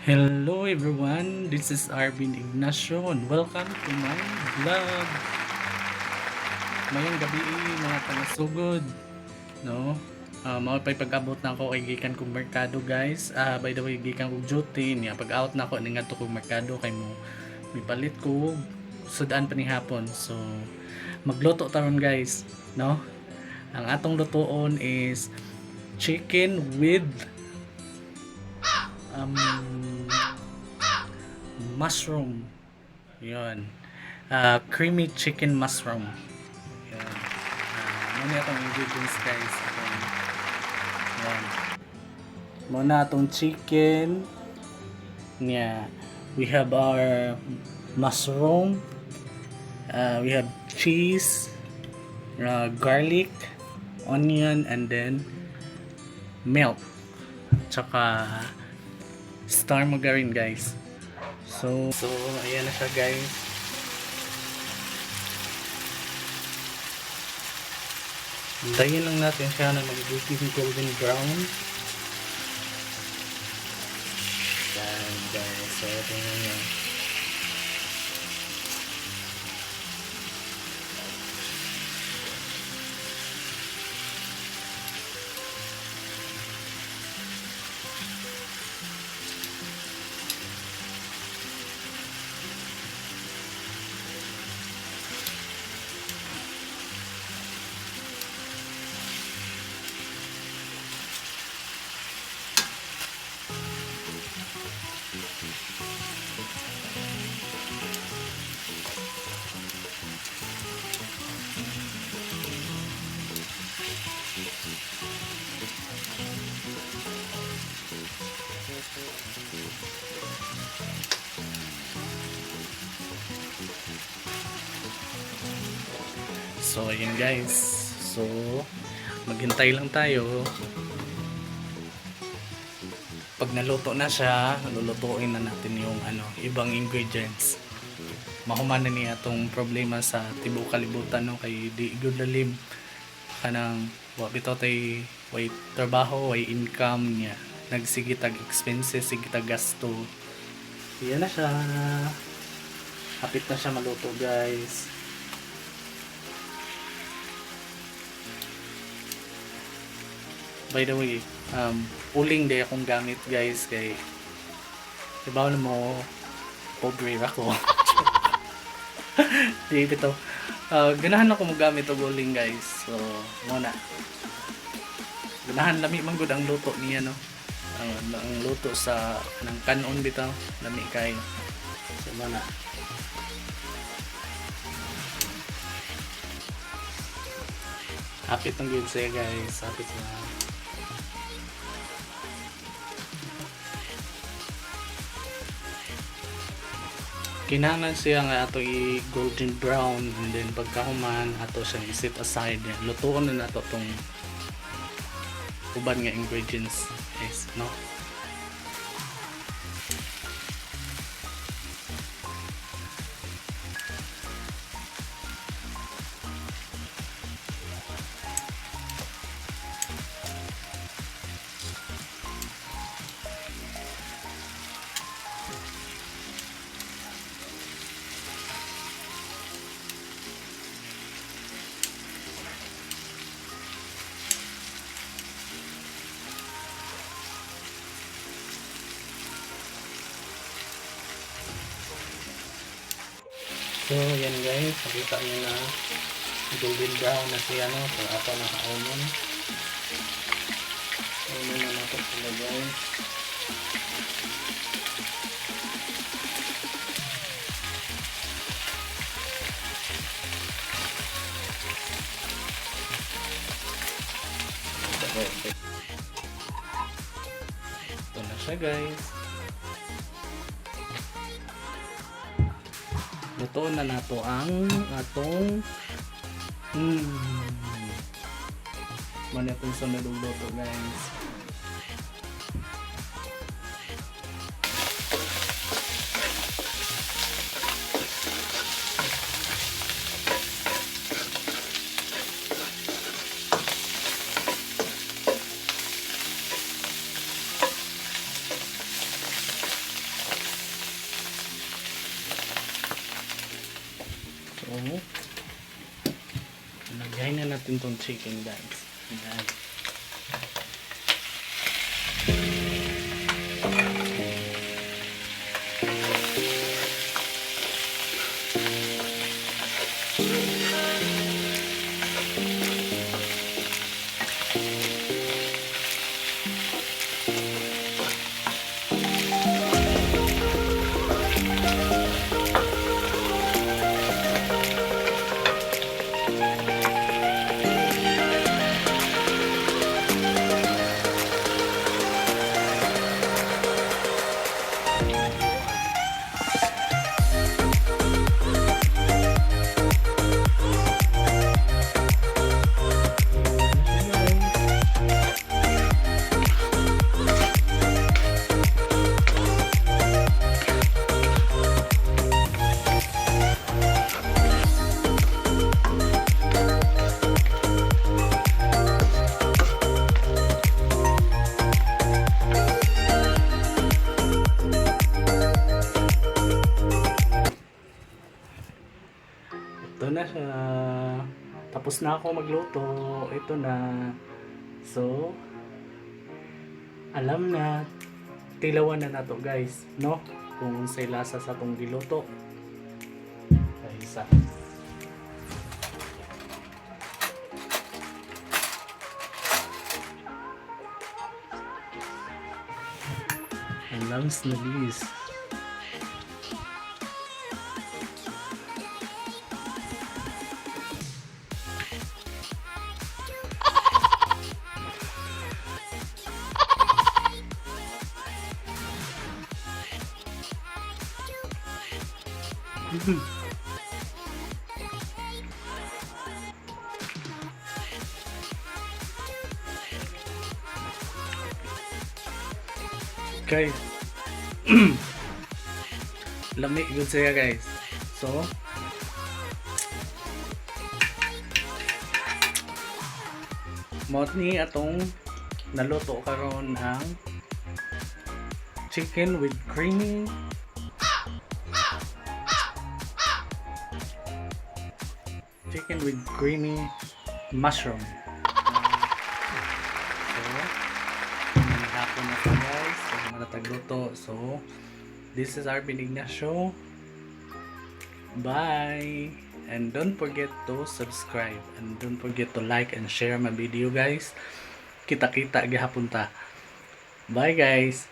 Hello everyone, this is Arvin Ignacio and welcome to my vlog. Mayong gabi mga taga-sugod, no? Pa'y pag-abot na ako kay gikan kong merkado guys. By the way, gikan kong duty niya. Pag-out na ako ni ngadto kong merkado kay mo mipalit ko sudaan pa ni hapon. So magluto taron guys, no? Ang atong lutoon is chicken with um mushroom. Yun. Creamy chicken mushroom. Yun. Muna itong ingredients guys. Yun. Muna itong chicken. Yeah. We have our mushroom. We have cheese. Garlic. Onion. And then milk. Tsaka star margarine guys. So ayan na siya guys. Hintayin lang natin siya na magiging golden brown. Yan guys. So ito na yan. So ayun guys. So maghintay lang tayo. Pag naluto na siya, lulutuin na natin yung ibang ingredients. Mahuman na niya itong problema sa tibuok kalibutan no kay di good lalim kanang wa bitaw tay way trabaho, way income niya. Nagsigitag expenses, sigitag gasto. Iyan na siya. Hapit na siya maluto guys. By the way, uling day akong gamit guys kay diba na mo pobre ako. Di bitaw. Ganahan ako magamit og uling guys. So, muna. Ganahan lami man gud ang luto niya no. Ang luto sa ng kanon bitaw, lami kay. So, muna. Hapit ng gyud siya guys, hapit na. Kinahanglan siya nga ato i golden brown and then pagkahuman ato siyang i-set aside yan. Lutuon na nato tong uban nga ingredients guys, no? So, yan guys, nakita nyo na golden brown na siya, no? So, ato naka-almond. Almond na natin sila guys. Ito na siya guys. Luto na nato ang atong man itong sunod luto guys. lagay na natin tong chicken guys. Ayan. Ito na siya. Tapos na ako magluto. Ito na. So, alam na. Tilawan na nato guys. No? Kung unsay lasa sa tong giluto. Isa. Alam na bis. Guys, lamig yun siya guys. So, ni atong naluto karon ang chicken with creamy mushroom. Hapon na po guys. So, matatagluto. So, this is Arvin Ignacio. Bye! And don't forget to subscribe. And don't forget to like and share my video guys. Kita-kita gihapon ta. Bye guys!